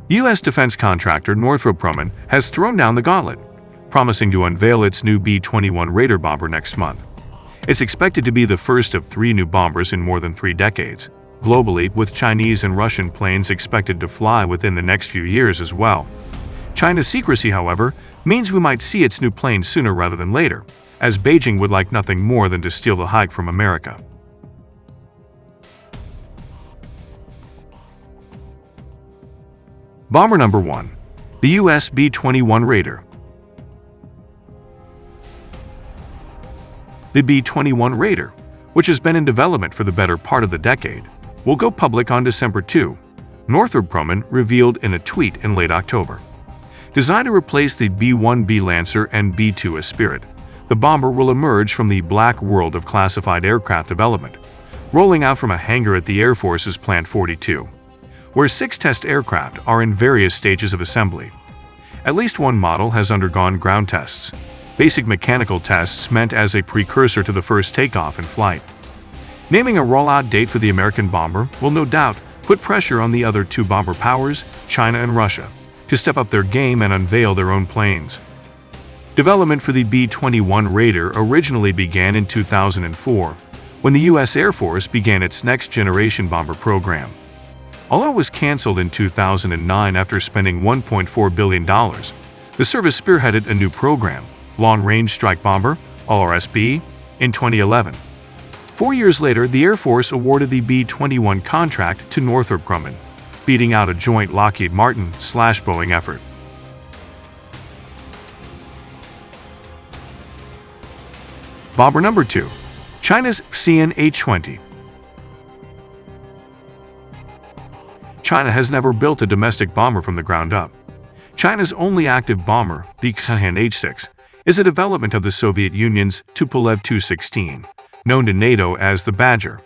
U.S. defense contractor Northrop Grumman has thrown down the gauntlet, promising to unveil its new B-21 Raider bomber next month. It's expected to be the first of 3 new bombers in more than 3 decades, globally, with Chinese and Russian planes expected to fly within the next few years as well. China's secrecy, however, means we might see its new plane sooner rather than later, as Beijing would like nothing more than to steal the hike from America. Bomber number 1. The U.S. B-21 Raider. The B-21 Raider, which has been in development for the better part of the decade, will go public on December 2, Northrop Grumman revealed in a tweet in late October. Designed to replace the B-1B Lancer and B-2 Spirit, the bomber will emerge from the black world of classified aircraft development, rolling out from a hangar at the Air Force's Plant 42, where 6 test aircraft are in various stages of assembly. At least one model has undergone ground tests, basic mechanical tests meant as a precursor to the first takeoff and flight. Naming a rollout date for the American bomber will no doubt put pressure on the other 2 bomber powers, China and Russia, to step up their game and unveil their own planes. Development for the B-21 Raider originally began in 2004, when the U.S. Air Force began its next-generation bomber program. Although it was canceled in 2009 after spending $1.4 billion, the service spearheaded a new program, Long Range Strike Bomber, LRSB, in 2011. 4 years later, the Air Force awarded the B-21 contract to Northrop Grumman, beating out a joint Lockheed Martin/Boeing effort. Bomber number 2. China's CN-H-20. China has never built a domestic bomber from the ground up. China's only active bomber, the CN-H-6, is a development of the Soviet Union's Tupolev Tu-16, known to NATO as the Badger.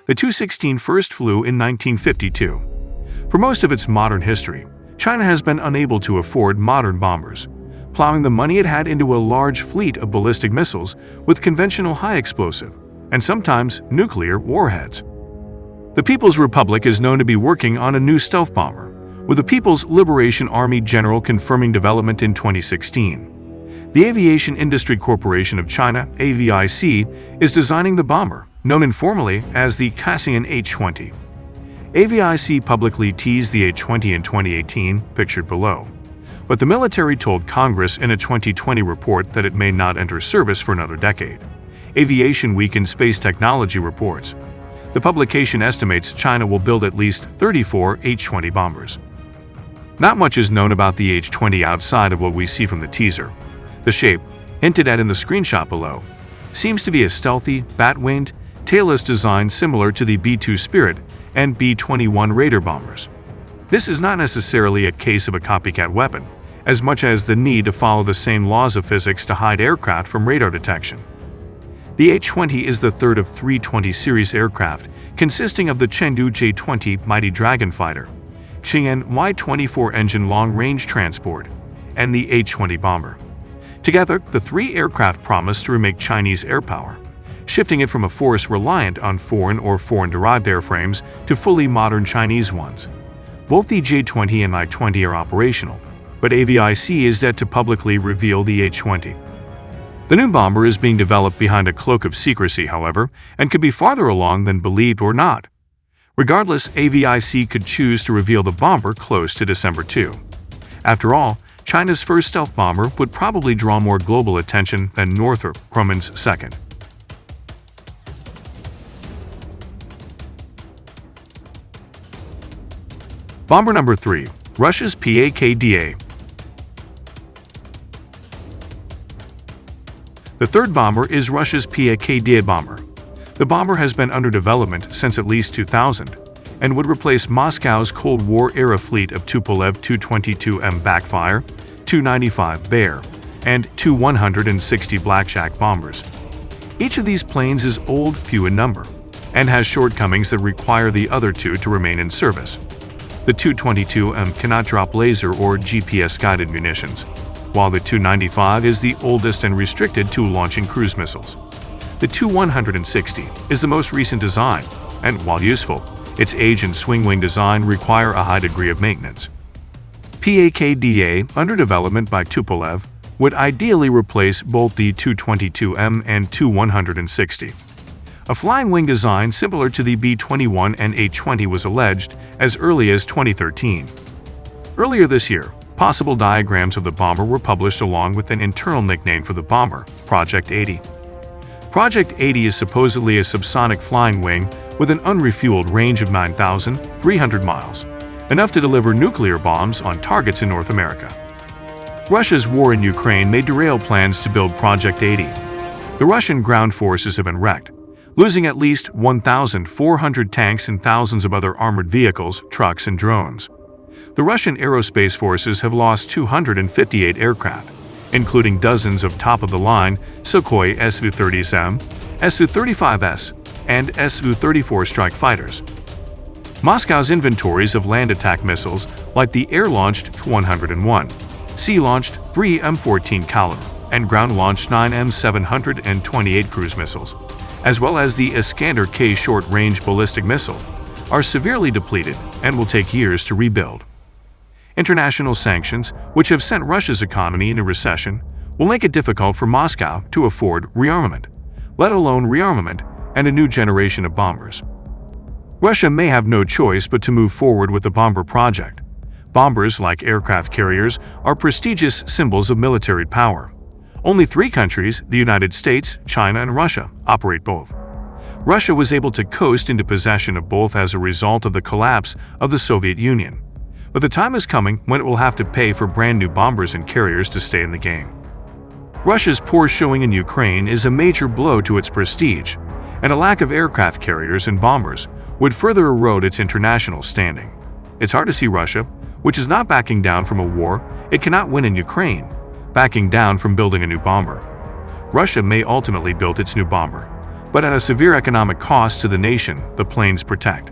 The Tu-16 first flew in 1952. For most of its modern history, China has been unable to afford modern bombers, plowing the money it had into a large fleet of ballistic missiles with conventional high-explosive, and sometimes nuclear, warheads. The People's Republic is known to be working on a new stealth bomber, with the People's Liberation Army general confirming development in 2016. The Aviation Industry Corporation of China, AVIC, is designing the bomber, known informally as the CN-H-20. AVIC publicly teased the H-20 in 2018, pictured below. But the military told Congress in a 2020 report that it may not enter service for another decade. Aviation Week in Space Technology reports. The publication estimates China will build at least 34 H-20 bombers. Not much is known about the H-20 outside of what we see from the teaser. The shape, hinted at in the screenshot below, seems to be a stealthy, bat-winged, tailless design similar to the B-2 Spirit and B-21 Raider bombers. This is not necessarily a case of a copycat weapon, as much as the need to follow the same laws of physics to hide aircraft from radar detection. The H-20 is the third of 3 20 series aircraft, consisting of the Chengdu J-20 Mighty Dragon fighter, Xi'an Y-24 engine long-range transport, and the H-20 bomber. Together, the 3 aircraft promise to remake Chinese air power, shifting it from a force reliant on foreign or foreign-derived airframes to fully modern Chinese ones. Both the J-20 and I-20 are operational, but AVIC is yet to publicly reveal the H-20. The new bomber is being developed behind a cloak of secrecy, however, and could be farther along than believed or not. Regardless, AVIC could choose to reveal the bomber close to December 2. After all, China's first stealth bomber would probably draw more global attention than Northrop Grumman's second. Bomber number 3. Russia's PAK-DA. The third bomber is Russia's PAK-DA bomber. The bomber has been under development since at least 2000 and would replace Moscow's Cold War-era fleet of Tupolev Tu-22M Backfire, Tu-95 Bear, and Tu-160 Blackjack bombers. Each of these planes is old, few in number, and has shortcomings that require the other 2 to remain in service. The Tu-22M cannot drop laser or GPS-guided munitions, while the Tu-95 is the oldest and restricted to launching cruise missiles. The Tu-160 is the most recent design, and while useful, its age and swing wing design require a high degree of maintenance. PAKDA, under development by Tupolev, would ideally replace both the Tu-22M and Tu-160. A flying wing design similar to the B-21 and A-20 was alleged as early as 2013. Earlier this year, possible diagrams of the bomber were published along with an internal nickname for the bomber, Project 80. Project 80 is supposedly a subsonic flying wing with an unrefueled range of 9,300 miles, enough to deliver nuclear bombs on targets in North America. Russia's war in Ukraine may derail plans to build Project 80. The Russian ground forces have been wrecked, losing at least 1,400 tanks and thousands of other armored vehicles, trucks, and drones. The Russian aerospace forces have lost 258 aircraft, including dozens of top-of-the-line Sukhoi Su-30M, Su-35S, and Su-34 strike fighters. Moscow's inventories of land attack missiles like the air-launched Tu-101, sea-launched 3 M14 caliber, and ground-launched 9 M728 cruise missiles, as well as the Iskander-K short-range ballistic missile, are severely depleted and will take years to rebuild. International sanctions, which have sent Russia's economy into recession, will make it difficult for Moscow to afford rearmament, let alone rearmament and a new generation of bombers. Russia may have no choice but to move forward with the bomber project. Bombers, like aircraft carriers, are prestigious symbols of military power. Only 3 countries, the United States, China, and Russia, operate both. Russia was able to coast into possession of both as a result of the collapse of the Soviet Union. But the time is coming when it will have to pay for brand new bombers and carriers to stay in the game. Russia's poor showing in Ukraine is a major blow to its prestige, and a lack of aircraft carriers and bombers would further erode its international standing. It's hard to see Russia, which is not backing down from a war it cannot win in Ukraine, backing down from building a new bomber. Russia may ultimately build its new bomber, but at a severe economic cost to the nation the planes protect.